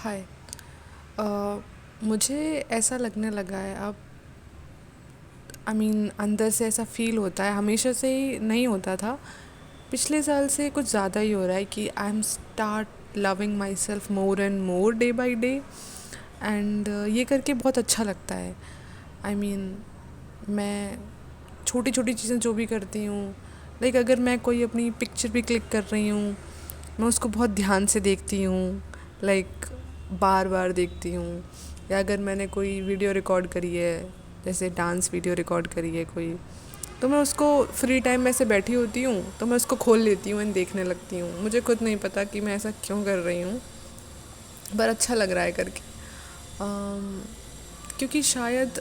हाय। अ, मुझे ऐसा लगने लगा है अब। अंदर से ऐसा फील होता है, हमेशा से ही नहीं होता था। पिछले साल से कुछ ज़्यादा ही हो रहा है कि I am start loving my self more and more day by day. And ये करके बहुत अच्छा लगता है। आई मीन मैं छोटी छोटी चीज़ें जो भी करती हूँ, लाइक अगर मैं कोई अपनी पिक्चर भी क्लिक कर रही हूँ, मैं उसको बहुत ध्यान से देखती हूँ, लाइक बार बार देखती हूँ। या अगर मैंने कोई वीडियो रिकॉर्ड करी है, जैसे डांस वीडियो रिकॉर्ड करी है कोई, तो मैं उसको फ्री टाइम में से बैठी होती हूँ तो मैं उसको खोल लेती हूँ एंड देखने लगती हूँ। मुझे खुद नहीं पता कि मैं ऐसा क्यों कर रही हूँ, पर अच्छा लग रहा है करके। क्योंकि शायद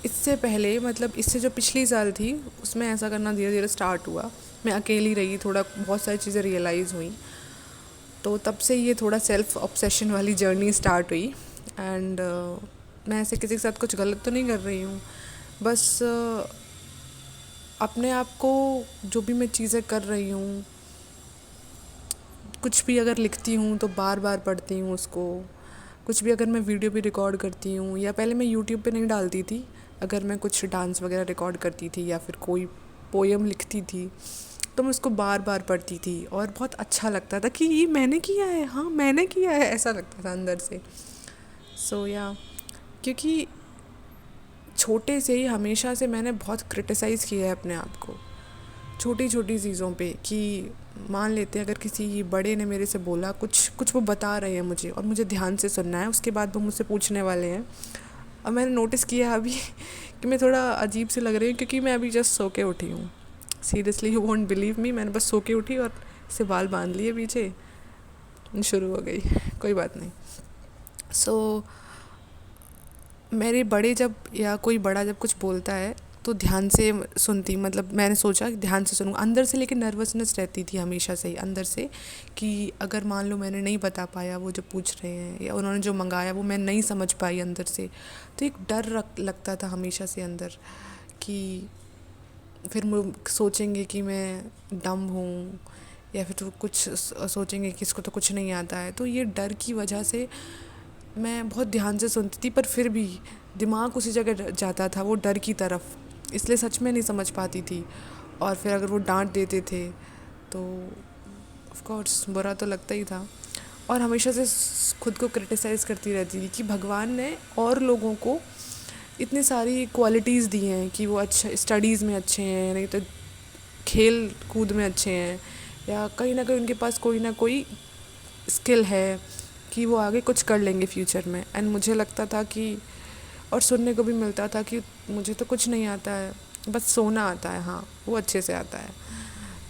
इससे पहले, मतलब इससे जो पिछली साल थी, उसमें ऐसा करना धीरे धीरे स्टार्ट हुआ। मैं अकेली रही, थोड़ा बहुत सारी चीज़ें रियलाइज़ हुई, तो तब से ये थोड़ा सेल्फ ऑब्सेशन वाली जर्नी स्टार्ट हुई। एंड मैं ऐसे किसी के साथ कुछ गलत तो नहीं कर रही हूँ, बस अपने आप को, जो भी मैं चीज़ें कर रही हूँ, कुछ भी अगर लिखती हूँ तो बार बार पढ़ती हूँ उसको। कुछ भी अगर मैं वीडियो भी रिकॉर्ड करती हूँ, या पहले मैं यूट्यूब पे नहीं डालती थी, अगर मैं कुछ डांस वगैरह रिकॉर्ड करती थी या फिर कोई पोयम लिखती थी, तो मैं उसको बार बार पढ़ती थी और बहुत अच्छा लगता था कि ये मैंने किया है, हाँ मैंने किया है, ऐसा लगता था अंदर से। सो या क्योंकि छोटे से ही हमेशा से मैंने बहुत क्रिटिसाइज़ किया है अपने आप को, छोटी छोटी चीज़ों पे। कि मान लेते हैं अगर किसी बड़े ने मेरे से बोला कुछ, कुछ वो बता रहे हैं मुझे और मुझे ध्यान से सुनना है, उसके बाद वो मुझसे पूछने वाले हैं। और मैंने नोटिस किया है अभी कि मैं थोड़ा अजीब सी लग रही हूँ, क्योंकि मैं अभी जस्ट सो के उठी हूँ। Seriously you won't believe me, मैंने बस सो के उठी और से बाल बांध लिए पीछे, शुरू हो गई। कोई बात नहीं। सो मेरे बड़े जब, या कोई बड़ा जब कुछ बोलता है तो ध्यान से सुनती, मतलब मैंने सोचा कि ध्यान से सुनूँ अंदर से, लेकिन नर्वसनेस रहती थी हमेशा से ही अंदर से, कि अगर मान लो मैंने नहीं बता पाया वो जो पूछ रहे हैं, या उन्होंने जो मंगाया वो मैं नहीं समझ पाई अंदर से, तो एक डर लगता था हमेशा से अंदर, कि फिर सोचेंगे कि मैं डम हूँ, या फिर तो कुछ सोचेंगे कि इसको तो कुछ नहीं आता है। तो ये डर की वजह से मैं बहुत ध्यान से सुनती थी, पर फिर भी दिमाग उसी जगह जाता था, वो डर की तरफ, इसलिए सच में नहीं समझ पाती थी। और फिर अगर वो डांट देते थे तो ऑफ कोर्स बुरा तो लगता ही था। और हमेशा से खुद को क्रिटिसाइज़ करती रहती थी कि भगवान ने और लोगों को इतनी सारी क्वालिटीज़ दी हैं कि वो अच्छा स्टडीज़ में अच्छे हैं, नहीं तो खेल कूद में अच्छे हैं, या कहीं ना कहीं उनके पास कोई ना कोई स्किल है कि वो आगे कुछ कर लेंगे फ्यूचर में। एंड मुझे लगता था कि, और सुनने को भी मिलता था कि मुझे तो कुछ नहीं आता है, बस सोना आता है, हाँ वो अच्छे से आता है,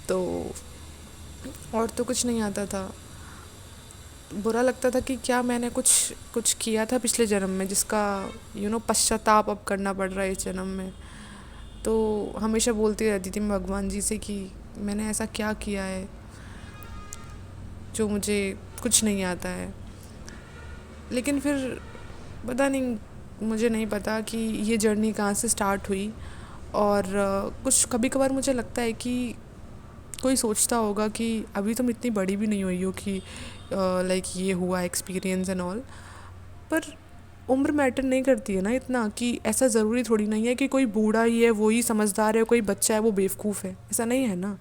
तो और तो कुछ नहीं आता था। बुरा लगता था कि क्या मैंने कुछ कुछ किया था पिछले जन्म में जिसका पश्चाताप अब करना पड़ रहा है इस जन्म में। तो हमेशा बोलती रहती थी मैं भगवान जी से कि मैंने ऐसा क्या किया है जो मुझे कुछ नहीं आता है। लेकिन फिर पता नहीं, मुझे नहीं पता कि ये जर्नी कहाँ से स्टार्ट हुई। और कुछ कभी कभार मुझे लगता है कि कोई सोचता होगा कि अभी तुम इतनी बड़ी भी नहीं हुई हो कि लाइक ये हुआ एक्सपीरियंस एंड ऑल, पर उम्र मैटर नहीं करती है ना इतना, कि ऐसा ज़रूरी थोड़ी नहीं है कि कोई बूढ़ा ही है वो ही समझदार है, कोई बच्चा है वो बेवकूफ़ है, ऐसा नहीं है ना।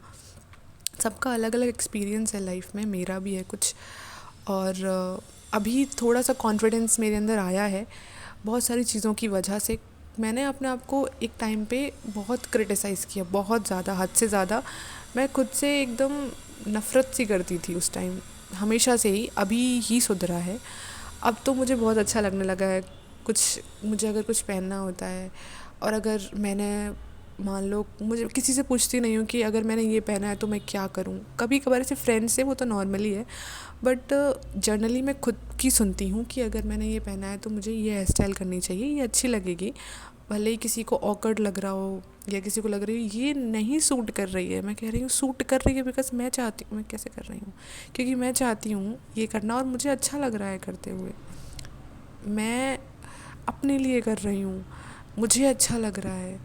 सबका अलग अलग एक्सपीरियंस है लाइफ में, मेरा भी है कुछ। और अभी थोड़ा सा कॉन्फिडेंस मेरे अंदर आया है बहुत सारी चीज़ों की वजह से। मैंने अपने आप को एक टाइम पे बहुत क्रिटिसाइज़ किया, बहुत ज़्यादा, हद से ज़्यादा। मैं खुद से एकदम नफ़रत सी करती थी उस टाइम, हमेशा से ही, अभी ही सुधरा है। अब तो मुझे बहुत अच्छा लगने लगा है। कुछ मुझे अगर कुछ पहनना होता है, और अगर मैंने, मान लो मुझे किसी से पूछती नहीं हूँ कि अगर मैंने ये पहना है तो मैं क्या करूँ, कभी कभार ऐसे फ्रेंड से, वो तो नॉर्मली है, बट जनरली मैं खुद की सुनती हूँ कि अगर मैंने ये पहना है तो मुझे ये हेयर स्टाइल करनी चाहिए, ये अच्छी लगेगी। भले ही किसी को ऑकवर्ड लग रहा हो, या किसी को लग रही हो ये नहीं सूट कर रही है, मैं कह रही हूँ सूट कर रही है, बिकॉज मैं चाहती हूँ, मैं कैसे कर रही हूँ, क्योंकि मैं चाहती हूँ ये करना और मुझे अच्छा लग रहा है करते हुए। मैं अपने लिए कर रही हूँ, मुझे अच्छा लग रहा है।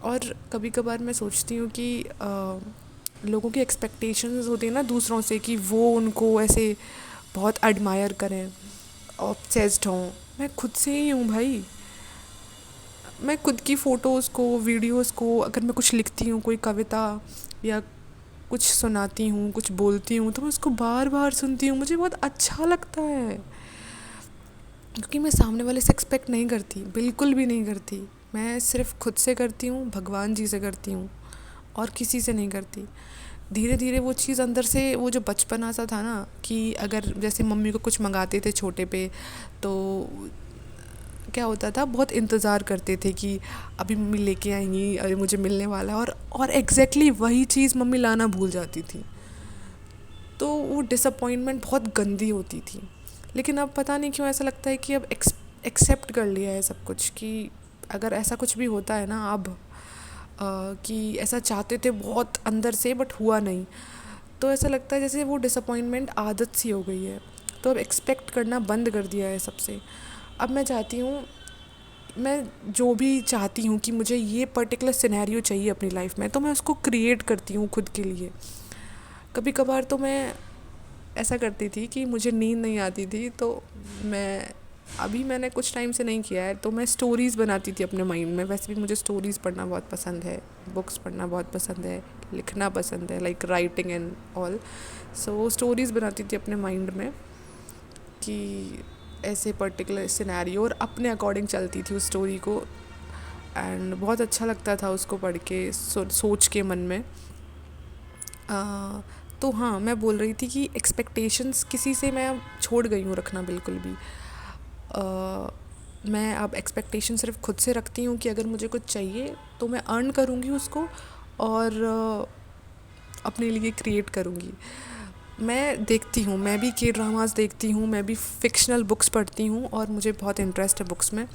और कभी कभार मैं सोचती हूँ कि लोगों की एक्सपेक्टेशंस होती है ना दूसरों से, कि वो उनको ऐसे बहुत एडमायर करें, ऑब्सेस्ड हों। मैं खुद से ही हूँ भाई। मैं खुद की फ़ोटोज़ को, वीडियोज़ को, अगर मैं कुछ लिखती हूँ, कोई कविता या कुछ सुनाती हूँ, कुछ बोलती हूँ, तो मैं उसको बार बार सुनती हूँ, मुझे बहुत अच्छा लगता है। क्योंकि मैं सामने वाले से एक्सपेक्ट नहीं करती, बिल्कुल भी नहीं करती। मैं सिर्फ खुद से करती हूँ, भगवान जी से करती हूँ, और किसी से नहीं करती। धीरे धीरे वो चीज़ अंदर से, वो जो बचपना सा था ना, कि अगर जैसे मम्मी को कुछ मंगाते थे छोटे पे, तो क्या होता था, बहुत इंतज़ार करते थे कि अभी मम्मी लेके आएंगी, अरे मुझे मिलने वाला है, और एग्जैक्टली वही चीज़ मम्मी लाना भूल जाती थी। तो वो डिसअपॉइंटमेंट बहुत गंदी होती थी। लेकिन अब पता नहीं क्यों ऐसा लगता है कि अब एक्सेप्ट कर लिया है सब कुछ, कि अगर ऐसा कुछ भी होता है ना अब, कि ऐसा चाहते थे बहुत अंदर से बट हुआ नहीं, तो ऐसा लगता है जैसे वो डिसअपॉइंटमेंट आदत सी हो गई है। तो अब एक्सपेक्ट करना बंद कर दिया है सबसे। अब मैं चाहती हूँ, मैं जो भी चाहती हूँ कि मुझे ये पर्टिकुलर सिनेरियो चाहिए अपनी लाइफ में, तो मैं उसको क्रिएट करती हूँ खुद के लिए। कभी कभार तो मैं ऐसा करती थी कि मुझे नींद नहीं आती थी, तो मैं, अभी मैंने कुछ टाइम से नहीं किया है, तो मैं स्टोरीज़ बनाती थी अपने माइंड में। वैसे भी मुझे स्टोरीज़ पढ़ना बहुत पसंद है, बुक्स पढ़ना बहुत पसंद है, लिखना पसंद है, like writing and all. So stories बनाती थी अपने माइंड में, कि ऐसे पर्टिकुलर सिनेरियो, और अपने अकॉर्डिंग चलती थी उस स्टोरी को। एंड बहुत अच्छा लगता था उसको पढ़ के, सोच के मन में। तो हाँ, मैं बोल रही थी कि एक्सपेक्टेशंस किसी से मैं अब छोड़ गई हूँ रखना, बिल्कुल भी। मैं अब एक्सपेक्टेशन सिर्फ खुद से रखती हूँ कि अगर मुझे कुछ चाहिए तो मैं अर्न करूँगी उसको, और अपने लिए क्रिएट करूँगी। मैं देखती हूँ, मैं भी के ड्रामास देखती हूँ, मैं भी फ़िक्शनल बुक्स पढ़ती हूँ, और मुझे बहुत इंटरेस्ट है बुक्स में।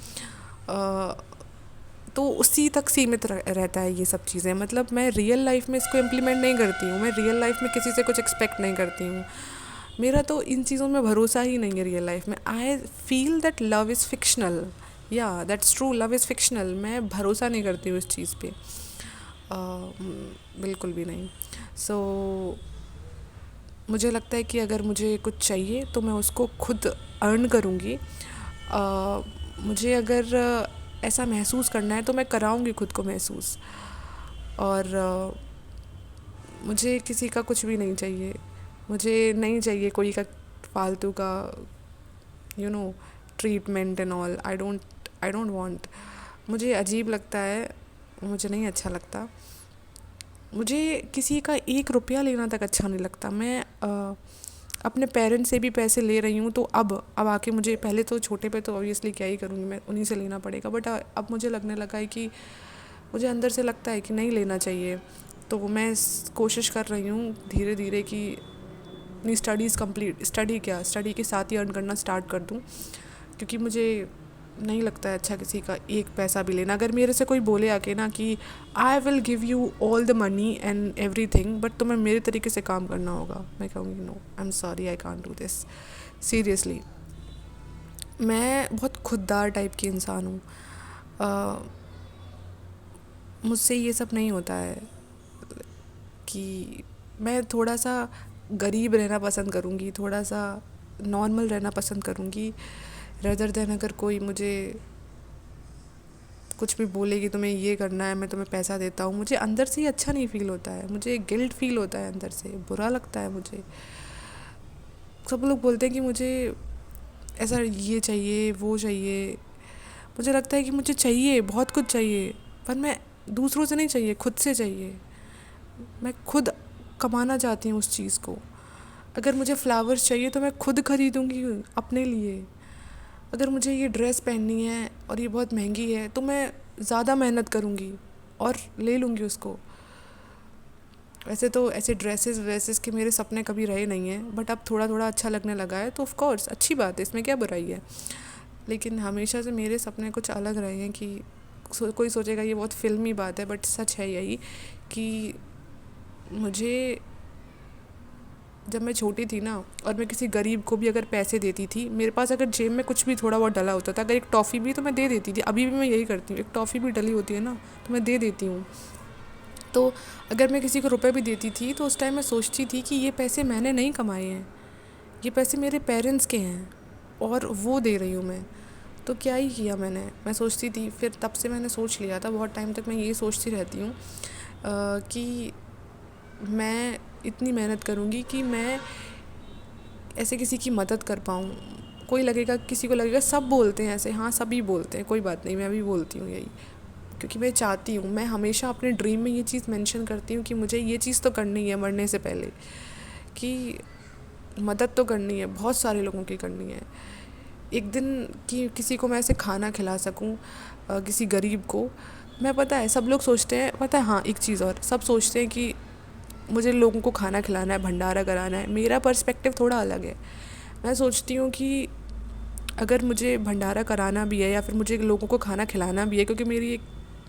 तो उसी तक सीमित रहता है ये सब चीज़ें। मतलब मैं रियल लाइफ में इसको इम्प्लीमेंट नहीं करती हूँ, मैं रियल लाइफ में किसी से कुछ एक्सपेक्ट नहीं करती हूँ। मेरा तो इन चीज़ों में भरोसा ही नहीं है रियल लाइफ में। I feel that love is fictional, या that's true, love is fictional. मैं भरोसा नहीं करती हूँ इस चीज़ पे, बिल्कुल भी नहीं। सो मुझे लगता है कि अगर मुझे कुछ चाहिए तो मैं उसको खुद अर्न करूँगी। मुझे अगर ऐसा महसूस करना है तो मैं कराऊँगी खुद को महसूस। और मुझे किसी का कुछ भी नहीं चाहिए। मुझे नहीं चाहिए कोई का फालतू का, you know, treatment and all. I don't want. मुझे अजीब लगता है, मुझे नहीं अच्छा लगता। मुझे किसी का 1 रुपया लेना तक अच्छा नहीं लगता। मैं अपने पेरेंट्स से भी पैसे ले रही हूँ, तो अब आके मुझे, पहले तो छोटे पे तो ऑब्वियसली क्या ही करूँगी मैं, उन्हीं से लेना पड़ेगा, बट अब मुझे लगने लगा है कि मुझे अंदर से लगता है कि नहीं लेना चाहिए। तो मैं कोशिश कर रही हूँ धीरे धीरे कि अपनी स्टडी के साथ ही अर्न करना स्टार्ट कर दूँ। क्योंकि मुझे नहीं लगता है अच्छा किसी का 1 पैसा भी लेना। अगर मेरे से कोई बोले आके ना कि I will give you all the money and everything, but तुम्हें मेरे तरीके से काम करना होगा, मैं कहूँगी no, I am sorry, I can't do this, seriously. मैं बहुत खुददार टाइप की इंसान हूँ। मुझसे ये सब नहीं होता है कि मैं थोड़ा सा गरीब रहना पसंद करूँगी, थोड़ा सा नॉर्मल रहना पसंद करूँगी, रदर देन अगर कोई मुझे कुछ भी बोलेगी तुम्हें ये करना है, मैं तुम्हें पैसा देता हूँ, मुझे अंदर से ही अच्छा नहीं फील होता है। मुझे गिल्ट फील होता है, अंदर से बुरा लगता है मुझे। सब लोग बोलते हैं कि मुझे ऐसा ये चाहिए, वो चाहिए। मुझे लगता है कि मुझे चाहिए, बहुत कुछ चाहिए, पर मैं दूसरों से नहीं चाहिए, खुद से चाहिए। मैं खुद कमाना चाहती हूँ उस चीज़ को। अगर मुझे फ्लावर्स चाहिए तो मैं खुद खरीदूँगी अपने लिए। अगर मुझे ये ड्रेस पहननी है और ये बहुत महंगी है, तो मैं ज़्यादा मेहनत करूँगी और ले लूँगी उसको। वैसे तो ऐसे ड्रेसेस वेसेस के मेरे सपने कभी रहे नहीं हैं, बट अब थोड़ा थोड़ा अच्छा लगने लगा है, तो ऑफ कोर्स अच्छी बात है, इसमें क्या बुराई है। लेकिन हमेशा से मेरे सपने कुछ अलग रहे हैं। कि कोई सोचेगा ये बहुत फिल्मी बात है, बट सच है यही, कि मुझे, जब मैं छोटी थी ना, और मैं किसी गरीब को भी अगर पैसे देती थी, मेरे पास अगर जेब में कुछ भी थोड़ा बहुत डला होता था, अगर एक टॉफ़ी भी, तो मैं दे देती थी। अभी भी मैं यही करती हूँ, एक टॉफ़ी भी डली होती है ना, तो मैं दे देती हूँ। तो अगर मैं किसी को रुपए भी देती थी, तो उस टाइम मैं सोचती थी कि ये पैसे मैंने नहीं कमाए हैं, ये पैसे मेरे पेरेंट्स के हैं और वो दे रही हूँ मैं, तो क्या ही किया मैंने। मैं सोचती थी, फिर तब से मैंने सोच लिया था, बहुत टाइम तक मैं ये सोचती रहती हूँ कि मैं इतनी मेहनत करूँगी कि मैं ऐसे किसी की मदद कर पाऊँ। कोई लगेगा, किसी को लगेगा सब बोलते हैं ऐसे, हाँ सभी बोलते हैं, कोई बात नहीं, मैं भी बोलती हूँ यही, क्योंकि मैं चाहती हूँ, मैं हमेशा अपने ड्रीम में ये चीज़ मेंशन करती हूँ कि मुझे ये चीज़ तो करनी है मरने से पहले, कि मदद तो करनी है, बहुत सारे लोगों की करनी है। एक दिन कि किसी को मैं ऐसे खाना खिला सकूं, किसी गरीब को। मैं, पता है सब लोग सोचते हैं, पता है, हाँ एक चीज़ और, सब सोचते हैं कि मुझे लोगों को खाना खिलाना है, भंडारा कराना है। मेरा पर्सपेक्टिव थोड़ा अलग है। मैं सोचती हूँ कि अगर मुझे भंडारा कराना भी है या फिर मुझे लोगों को खाना खिलाना भी है, क्योंकि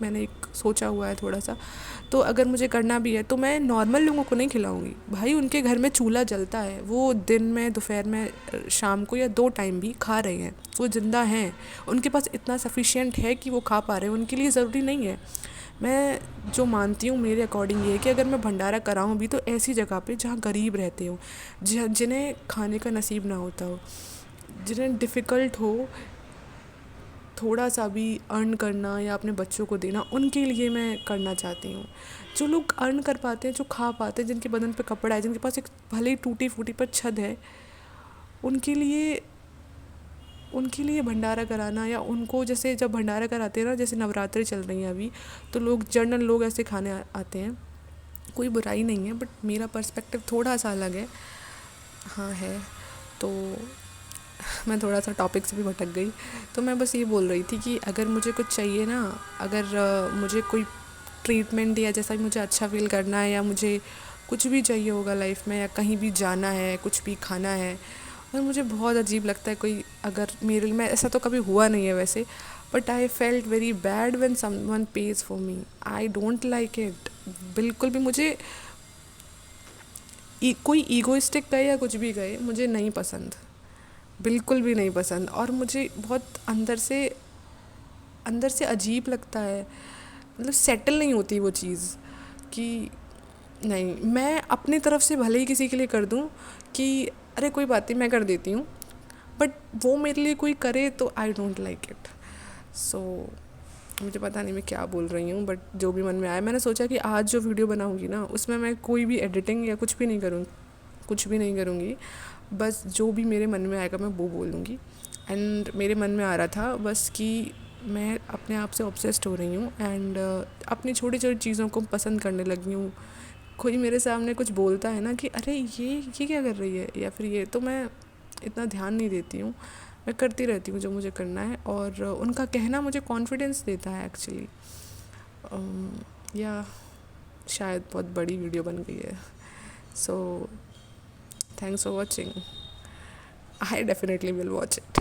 मैंने एक सोचा हुआ है थोड़ा सा, तो अगर मुझे करना भी है तो मैं नॉर्मल लोगों को नहीं खिलाऊंगी भाई। उनके घर में चूल्हा जलता है, वो दिन में, दोपहर में, शाम को, या 2 टाइम भी खा रहे हैं, वो ज़िंदा हैं, उनके पास इतना सफिशिएंट है कि वो खा पा रहे हैं, उनके लिए ज़रूरी नहीं है। मैं जो मानती हूँ मेरे अकॉर्डिंग ये है कि अगर मैं भंडारा कराऊँ भी तो ऐसी जगह पे जहाँ गरीब रहते हो, जिन्हें खाने का नसीब ना होता हो, जिन्हें डिफ़िकल्ट हो थोड़ा सा भी अर्न करना या अपने बच्चों को देना, उनके लिए मैं करना चाहती हूँ। जो लोग अर्न कर पाते हैं, जो खा पाते हैं, जिनके बदन पे कपड़ा है, जिनके पास एक भले ही टूटी फूटी पर छत है, उनके लिए उनके लिए भंडारा कराना, या उनको जैसे जब भंडारा कराते हैं ना, जैसे नवरात्रि चल रही हैं अभी, तो लोग, जनरल लोग ऐसे खाने आते हैं, कोई बुराई नहीं है, बट मेरा पर्सपेक्टिव थोड़ा सा अलग है। हाँ है। तो मैं थोड़ा सा टॉपिक से भी भटक गई। तो मैं बस ये बोल रही थी कि अगर मुझे कुछ चाहिए ना, अगर मुझे कोई ट्रीटमेंट या जैसा भी मुझे अच्छा फ़ील करना है, या मुझे कुछ भी चाहिए होगा लाइफ में, या कहीं भी जाना है, कुछ भी खाना है, और मुझे बहुत अजीब लगता है कोई, अगर मेरे लिए, मैं, ऐसा तो कभी हुआ नहीं है वैसे, but I felt very bad when someone page for me. I don't like it. बिल्कुल भी मुझे कोई ईगोइस्टिक कहे या कुछ भी कहे, मुझे नहीं पसंद, बिल्कुल भी नहीं पसंद। और मुझे बहुत अंदर से अजीब लगता है, मतलब सेटल नहीं होती वो चीज़, कि नहीं, मैं अपनी तरफ से भले ही किसी के लिए कर दूं कि अरे कोई बात नहीं मैं कर देती हूँ, बट वो मेरे लिए कोई करे तो आई डोंट लाइक इट। सो मुझे पता नहीं मैं क्या बोल रही हूँ, बट जो भी मन में आया, मैंने सोचा कि आज जो वीडियो बनाऊँगी ना, उसमें मैं कोई भी एडिटिंग या कुछ भी नहीं करूँगी, कुछ भी नहीं करूँगी। बस जो भी मेरे मन में आएगा मैं वो बोलूँगी। एंड मेरे मन में आ रहा था बस कि मैं अपने आप से ऑब्सेस्ड हो रही हूँ, एंड अपनी छोटी छोटी चीज़ों को पसंद करने लगी हूँ। कोई मेरे सामने कुछ बोलता है ना कि अरे ये क्या कर रही है, या फिर ये, तो मैं इतना ध्यान नहीं देती हूँ, मैं करती रहती हूँ जो मुझे करना है, और उनका कहना मुझे कॉन्फिडेंस देता है एक्चुअली। या शायद बहुत बड़ी वीडियो बन गई है। So thanks for watching. I definitely will watch it.